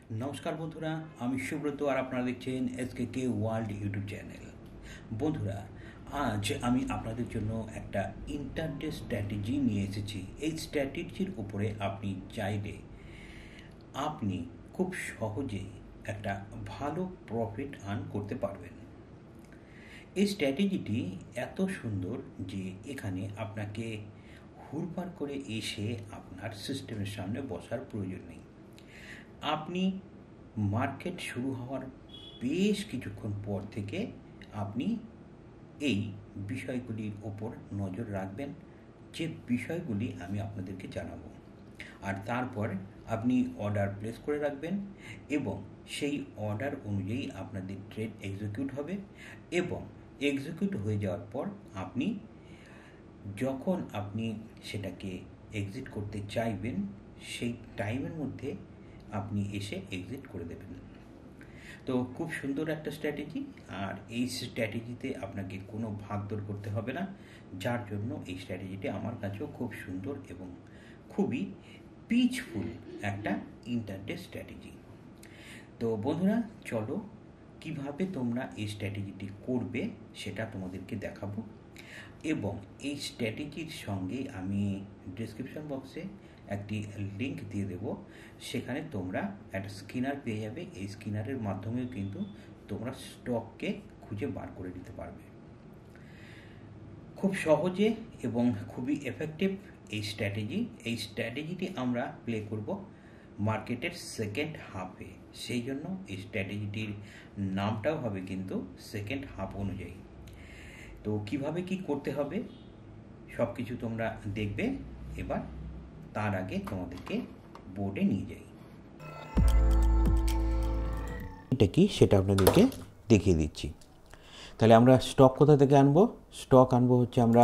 নমস্কার বন্ধুরা, আমি সুব্রত আর আপনারা দেখছেন এসকে ওয়ার্ল্ড ইউটিউব চ্যানেল। বন্ধুরা, আজ আমি আপনাদের জন্য একটা ইন্টারডে স্ট্র্যাটেজি নিয়ে এসেছি। এই স্ট্র্যাটেজির উপরে আপনি চাইলে আপনি খুব সহজেই একটা ভালো প্রফিট আর্ন করতে পারবেন। এই স্ট্র্যাটেজিটি এত সুন্দর যে এখানে আপনাকে হুড়পাড় করে এসে আপনার সিস্টেমের সামনে বসার প্রয়োজন নেই। আপনি মার্কেট শুরু হওয়ার বেশ কিছুক্ষণ পর থেকে আপনি এই বিষয়গুলির ওপর নজর রাখবেন, যে বিষয়গুলি আমি আপনাদেরকে জানাবো। আর তারপর আপনি অর্ডার প্লেস করে রাখবেন এবং সেই অর্ডার অনুযায়ী আপনাদের ট্রেড এক্সিকিউট হবে এবং এক্সিকিউট হয়ে যাওয়ার পর আপনি যখন আপনি সেটাকে এক্সিট করতে চাইবেন সেই টাইমের মধ্যে আপনি এসে এক্সিট করে দেবেন। তো খুব সুন্দর একটা স্ট্র্যাটেজি, আর এই স্ট্র্যাটেজিতে আপনাকে কোনো ভাগদৌড় করতে হবে না, যার জন্য এই স্ট্র্যাটেজিটি আমার কাছেও খুব সুন্দর এবং খুবই পিচফুল একটা ইন্টারডে স্ট্র্যাটেজি। তো বন্ধুরা, চলো কিভাবে তোমরা এই স্ট্র্যাটেজিটি করবে সেটা তোমাদেরকে দেখাবো এবং এই স্ট্র্যাটেজির সঙ্গে আমি ডেসক্রিপশন বক্সে একটি লিঙ্ক দিয়ে দেব। সেখানে তোমরা একটা স্ক্যানার পেয়ে যাবে। এই স্ক্যানারের মাধ্যমেও কিন্তু তোমরা স্টককে খুঁজে বার করে নিতে পারবে খুব সহজে এবং খুবই এফেক্টিভ এই স্ট্র্যাটেজিটি আমরা প্লে করব মার্কেটের সেকেন্ড হাফে। সেই জন্য এই স্ট্র্যাটেজিটির নামটাও হবে কিন্তু সেকেন্ড হাফ অনুযায়ী। তো কিভাবে কি করতে হবে সব কিছু তোমরা দেখবে। এবার তার আগে তোমাদেরকে বোর্ডে নিয়ে যাই, এটা কি সেটা আপনাদেরকে দেখিয়ে দিচ্ছি। তাহলে আমরা স্টক কোথা থেকে আনবো? স্টক আনবো হচ্ছে আমরা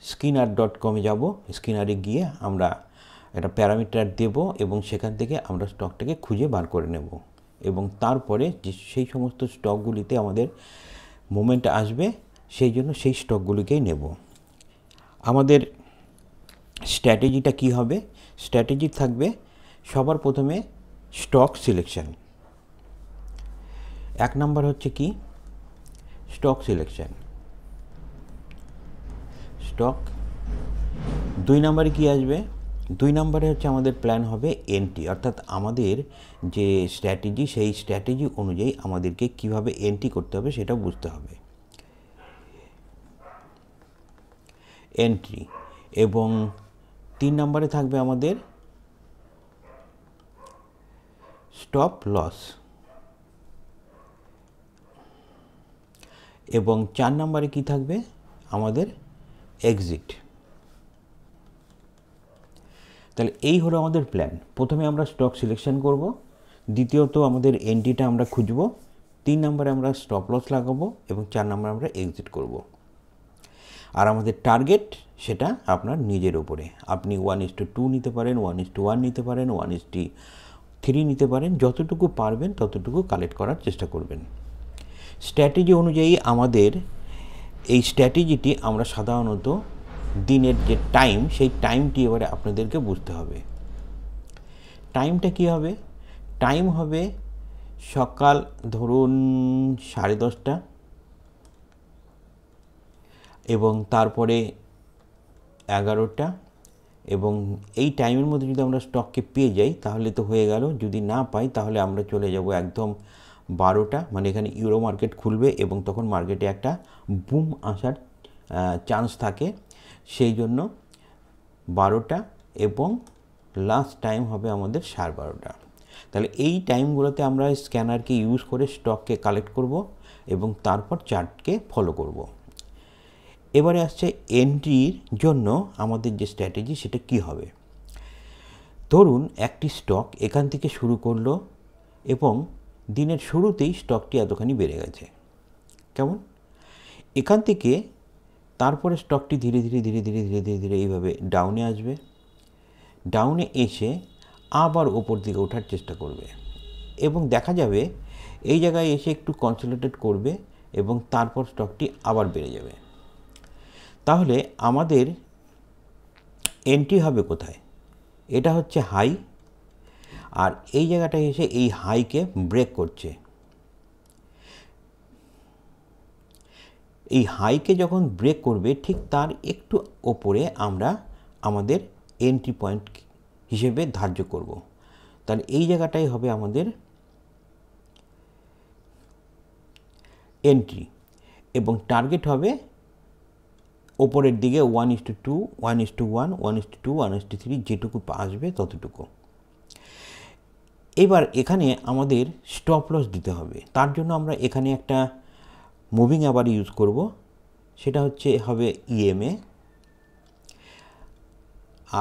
স্কিনার.com-এ যাব। স্কিনারে গিয়ে আমরা একটা প্যারামিটার দেব এবং সেখান থেকে আমরা স্টকটাকে খুঁজে বার করে নেব এবং তারপরে যে সেই সমস্ত স্টকগুলিতে আমাদের মোমেন্ট আসবে সেই জন্য সেই স্টকগুলিকেই নেব। আমাদের স্ট্র্যাটেজিটা কি হবে? স্ট্র্যাটেজি থাকবে সবার প্রথমে স্টক সিলেকশন। এক নাম্বার হচ্ছে কি স্টক সিলেকশন, স্টক। দুই নম্বরে কি আসবে? দুই নম্বরে হচ্ছে আমাদের প্ল্যান হবে এন্ট্রি, অর্থাৎ আমাদের যে স্ট্র্যাটেজি সেই স্ট্র্যাটেজি অনুযায়ী আমাদেরকে কিভাবে এন্ট্রি করতে হবে সেটা বুঝতে হবে। এন্ট্রি। এবং তিন নম্বরে থাকবে আমাদের স্টপ লস এবং চার নম্বরে কি থাকবে? আমাদের এক্সিট। তাহলে এই হলো আমাদের প্ল্যান। প্রথমে আমরা স্টক সিলেকশন করব, দ্বিতীয়ত আমাদের এন্ট্রিটা আমরা খুঁজব, তিন নম্বরে আমরা স্টপ লস লাগাবো এবং চার নম্বরে আমরা এক্সিট করব। আর আমাদের টার্গেট সেটা আপনার নিজের উপরে। আপনি 1:2 নিতে পারেন, 1:1 নিতে পারেন, 1:3 নিতে পারেন, যতটুকু পারবেন ততটুকু কালেক্ট করার চেষ্টা করবেন। স্ট্র্যাটেজি অনুযায়ী আমাদের এই স্ট্র্যাটেজিটি আমরা সাধারণত দিনের যে টাইম সেই টাইমটি এবারে আপনাদেরকে বুঝতে হবে। টাইমটা কি হবে? টাইম হবে সকাল ধরুন 10:30 এবং তারপরে 11টা, এবং এই টাইমের মধ্যে যদি আমরা স্টককে পেয়ে যাই তাহলে তো হয়ে গেল। যদি না পাই তাহলে আমরা চলে যাব একদম 12টা, মানে এখানে ইউরো মার্কেট খুলবে এবং তখন মার্কেটে একটা বুম আসার চান্স থাকে। সেই জন্য 12টা এবং লাস্ট টাইম হবে আমাদের 12:30। তাহলে এই টাইমগুলোতে আমরা স্ক্যানারকে ইউজ করে স্টককে কালেক্ট করব এবং তারপর চার্টকে ফলো করব। এবারে আসছে এন্ট্রির জন্য আমাদের যে স্ট্র্যাটেজি সেটা কি হবে। ধরুন একটি স্টক এখান থেকে শুরু করলো এবং দিনের শুরুতেই স্টকটি এতখানি বেড়ে গেছে। কেমন? এখান থেকে তারপরে স্টকটি ধীরে ধীরে ধীরে ধীরে ধীরে ধীরে ধীরে এইভাবে ডাউনে আসবে, ডাউনে এসে আবার ওপর দিকে ওঠার চেষ্টা করবে এবং দেখা যাবে এই জায়গায় এসে একটু কনসলিডেট করবে এবং তারপর স্টকটি আবার বেড়ে যাবে। তাহলে আমাদের এন্ট্রি হবে কোথায়? এটা হচ্ছে হাই আর এই জায়গাটায় এসে এই হাইকে ব্রেক করছে। এই হাইকে যখন ব্রেক করবে ঠিক তার একটু ওপরে আমরা আমাদের এন্ট্রি পয়েন্ট হিসেবে ধার্য করব। তাহলে এই জায়গাটাই হবে আমাদের এন্ট্রি এবং টার্গেট হবে ওপরের দিকে 1:2, 1:1, 1:2, 1:3 যেটুকু আসবে ততটুকু। এবার এখানে আমাদের স্টপ লস দিতে হবে। তার জন্য আমরা এখানে একটা মুভিং অ্যাভারেজ ইউজ করব, সেটা হবে ইএমএ।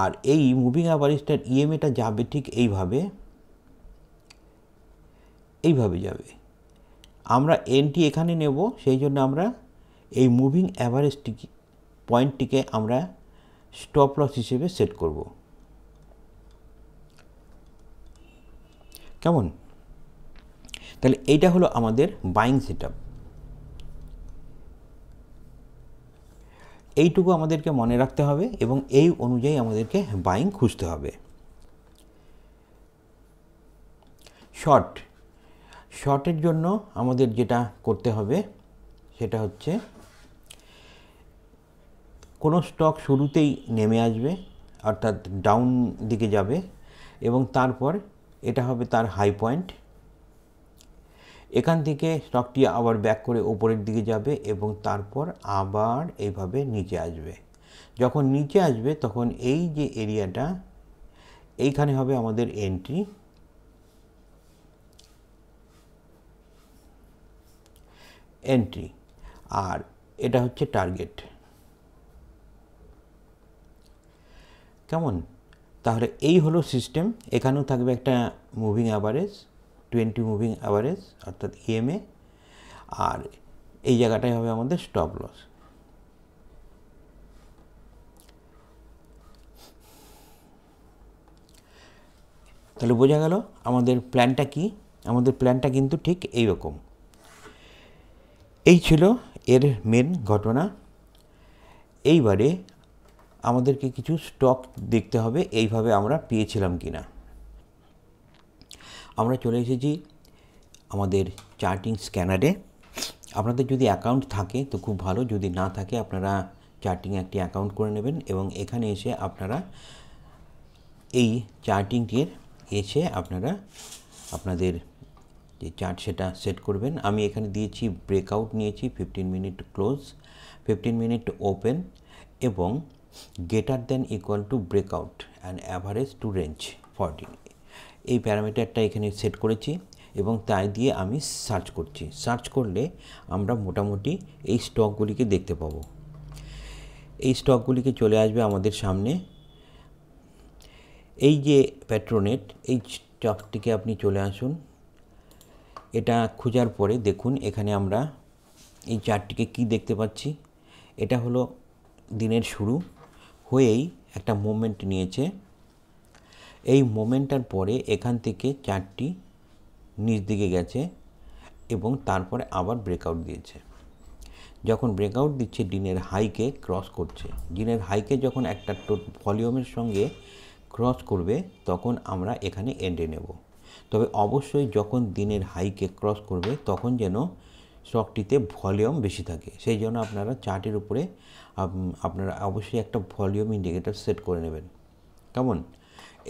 আর এই মুভিং অ্যাভারেজটার ইএমএটা যাবে ঠিক এইভাবে যাবে। আমরা এন্ট্রি এখানে নেব, সেই জন্য আমরা এই মুভিং অ্যাভারেজটিকে পয়েন্টটিকে আমরা স্টপ লস হিসেবে সেট করব। কেমন? তাহলে এইটা হলো আমাদের বাইং সেটআপ। এইটুকু আমাদেরকে মনে রাখতে হবে এবং এই অনুযায়ী আমাদেরকে বাইং খুঁজতে হবে। শর্টের জন্য আমাদের যেটা করতে হবে সেটা হচ্ছে কোনো স্টক শুরুতেই নেমে আসবে, অর্থাৎ ডাউন দিকে যাবে এবং তারপর এটা হবে তার হাই পয়েন্ট। এখান থেকে স্টকটি আবার ব্যাক করে ওপরের দিকে যাবে এবং তারপর আবার এইভাবে নিচে আসবে। যখন নিচে আসবে তখন এই যে এরিয়াটা এইখানে হবে আমাদের এন্ট্রি আর এটা হচ্ছে টার্গেট। কেমন? তাহলে এই হলো সিস্টেম। এখানেও থাকবে একটা মুভিং অ্যাভারেজ, 20 মুভিং অ্যাভারেজ অর্থাৎ ইএমএ, আর এই জায়গাটাই হবে আমাদের স্টপ লস। তাহলে বোঝা গেল আমাদের প্ল্যানটা কি। আমাদের প্ল্যানটা কিন্তু ঠিক এইরকম। এই ছিল এর মেন ঘটনা। এইবারে আমাদেরকে কিছু স্টক দেখতে হবে এইভাবে আমরা পেয়েছিলাম কিনা। আমরা চলে এসেছি আমাদের চার্টিং স্ক্যানারে। আপনাদের যদি অ্যাকাউন্ট থাকে তো খুব ভালো, যদি না থাকে আপনারা চার্টিং একটি অ্যাকাউন্ট করে নেবেন এবং এখানে এসে আপনারা এই চার্টিংটির আপনারা আপনাদের যে চার্ট সেটা সেট করবেন। আমি এখানে দিয়েছি ব্রেকআউট নিয়েছি 15 মিনিট ক্লোজ, 15 মিনিট ওপেন এবং greater than equal to breakout and average to range 14, এই প্যারামিটারটা এখানে সেট করেছি এবং তাই দিয়ে আমি সার্চ করছি। সার্চ করলে আমরা মোটামুটি এই স্টকগুলিকে দেখতে পাবো। এই স্টকগুলিকে চলে আসবে আমাদের সামনে। এই যে পেট্রোনেট, এই স্টকটিকে আপনি চলে আসুন। এটা খোঁজার পরে দেখুন এখানে আমরা এই চার্টটিকে কি দেখতে পাচ্ছি। এটা হলো দিনের শুরু হয়েই একটা মোমেন্ট নিয়েছে। এই মোমেন্টটার পরে এখান থেকে চার্টটি নিচ দিকে গেছে এবং তারপরে আবার ব্রেকআউট দিয়েছে। যখন ব্রেকআউট দিচ্ছে দিনের হাইকে ক্রস করছে। দিনের হাইকে যখন একটা ভলিউমের সঙ্গে ক্রস করবে তখন আমরা এখানে এন্ট্রি নেব। তবে অবশ্যই যখন দিনের হাইকে ক্রস করবে তখন যেন স্টকটিতে ভলিউম বেশি থাকে। সেই জন্য আপনারা চার্টের উপরে আপনারা অবশ্যই একটা ভলিউম ইন্ডিকেটর সেট করে নেবেন। কেমন?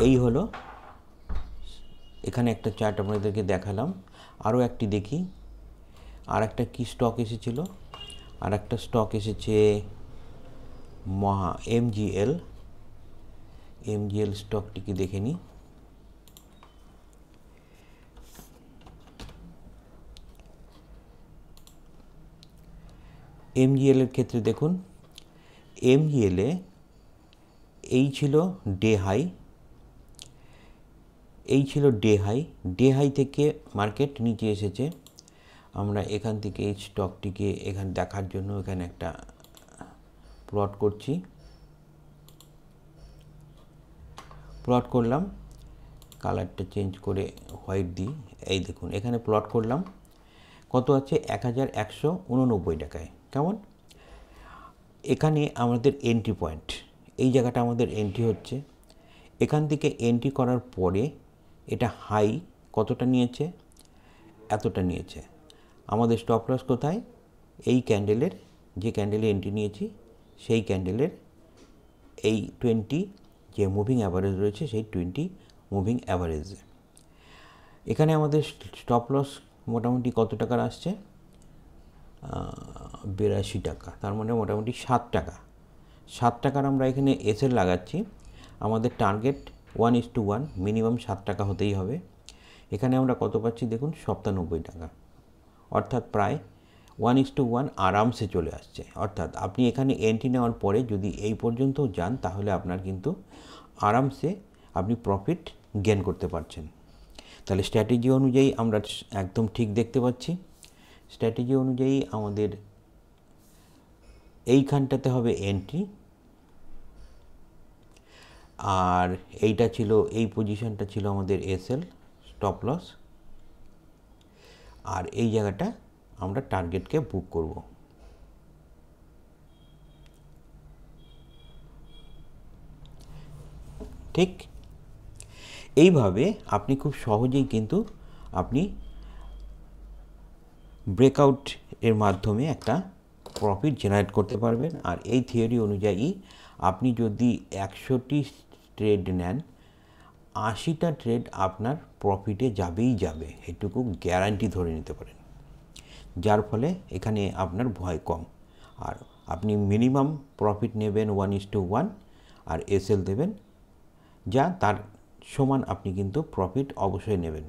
এই হলো এখানে একটা চার্ট আপনাদেরকে দেখালাম। আরও একটি দেখি। আর একটা কী স্টক এসেছিল? আর একটা স্টক এসেছে এমজিএল স্টকটিকে দেখে নিই। এমজিএলের ক্ষেত্রে দেখুন, এমজিএলে এই ছিল ডে হাই, ডে হাই থেকে মার্কেট নিচে এসেছে। আমরা এখান থেকে এই স্টকটিকে এখানে দেখার জন্য এখানে একটা প্লট করছি। প্লট করলাম, কালারটা চেঞ্জ করে হোয়াইট দিই। এই দেখুন এখানে প্লট করলাম, কত আছে? 1189 টাকায়। কেমন? এখানে আমাদের এন্ট্রি পয়েন্ট, এই জায়গাটা আমাদের এন্ট্রি হচ্ছে। এখান থেকে এন্ট্রি করার পরে এটা হাই কতটা নিয়েছে, এতটা নিয়েছে। আমাদের স্টপ লস কোথায়, এই ক্যান্ডেলের, যে ক্যান্ডেলে এন্ট্রি নিয়েছি সেই ক্যান্ডেলের এই 20 যে মুভিং অ্যাভারেজ রয়েছে সেই 20 মুভিং অ্যাভারেজে। এখানে আমাদের স্টপ লস মোটামুটি কত টাকার আসছে, 82 টাকা, তার মানে মোটামুটি 7 টাকা। 7 টাকার আমরা এখানে এসএল লাগাচ্ছি। আমাদের টার্গেট 1:1, মিনিমাম 7 টাকা হতেই হবে। এখানে আমরা কত পাচ্ছি দেখুন, 97 টাকা, অর্থাৎ প্রায় 1:1 আরামসে চলে আসছে। অর্থাৎ আপনি এখানে এন্ট্রি নেওয়ার পরে যদি এই পর্যন্ত যান তাহলে আপনার কিন্তু আরামসে আপনি প্রফিট গেন করতে পারছেন। তাহলে স্ট্র্যাটেজি অনুযায়ী আমরা একদম ঠিক দেখতে পাচ্ছি। স্ট্র্যাটেজি অনুযায়ী আমাদের এইখানটাতে হবে এন্ট্রি, আর এইটা ছিল, এই পজিশনটা ছিল আমাদের এসএল স্টপ লস, আর এই জায়গাটা আমরা টার্গেটকে বুক করব। ঠিক এইভাবে আপনি খুব সহজেই কিন্তু আপনি ব্রেকআউট এর মাধ্যমে একটা প্রফিট জেনারেট করতে পারবেন। আর এই থিওরি অনুযায়ী আপনি যদি 100টি ট্রেড নেন, 80টা ট্রেড আপনার প্রফিটে যাবেই যাবে, এটুকু গ্যারান্টি ধরে নিতে পারেন। যার ফলে এখানে আপনার ভয় কম, আর আপনি মিনিমাম প্রফিট নেবেন 1:1, আর এসএল দেবেন যা তার সমান, আপনি কিন্তু প্রফিট অবশ্যই নেবেন।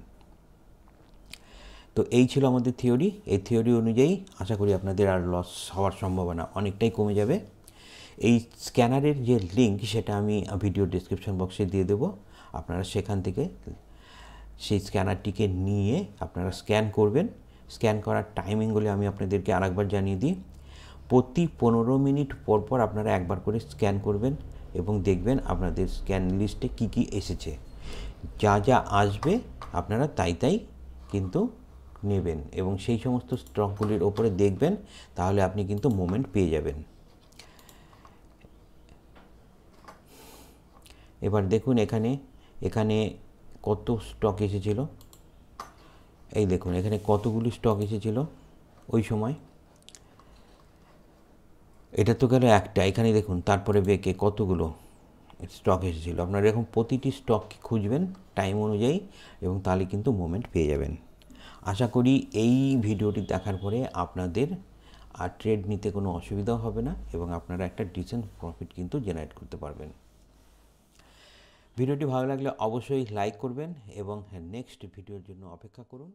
তো এই ছিল আমাদের থিওরি। এই থিওরি অনুযায়ী আশা করি আপনাদের আর লস হওয়ার সম্ভাবনা অনেকটাই কমে যাবে। এই স্ক্যানারের যে লিঙ্ক সেটা আমি ভিডিও ডেসক্রিপশন বক্সে দিয়ে দেবো। আপনারা সেখান থেকে সেই স্ক্যানারটিকে নিয়ে আপনারা স্ক্যান করবেন। স্ক্যান করার টাইমিংগুলি আমি আপনাদেরকে আরেকবার জানিয়ে দিই। প্রতি 15 মিনিট পর পর আপনারা একবার করে স্ক্যান করবেন এবং দেখবেন আপনাদের স্ক্যান লিস্টে কী কী এসেছে। যা যা আসবে আপনারা তাই তাই কিন্তু নেবেন এবং সেই সমস্ত স্টকগুলির ওপরে দেখবেন, তাহলে আপনি কিন্তু মোমেন্ট পেয়ে যাবেন। এবার দেখুন এখানে কত স্টক এসেছিল, এই দেখুন এখানে কতগুলি স্টক এসেছিল ওই সময়। এটা তো গেল একটা, এখানে দেখুন তারপরে বেঁকে কতগুলো স্টক এসেছিলো। আপনারা এরকম প্রতিটি স্টক খুঁজবেন টাইম অনুযায়ী এবং তাহলে কিন্তু মোমেন্ট পেয়ে যাবেন। আশা করি এই ভিডিওটি দেখার পরে আপনাদের আর ট্রেড নিতে কোনো অসুবিধাও হবে না এবং আপনারা একটা ডিসেন্ট প্রফিট কিন্তু জেনারেট করতে পারবেন। ভিডিওটি ভালো লাগলে অবশ্যই লাইক করবেন এবং নেক্সট ভিডিওর জন্য অপেক্ষা করুন।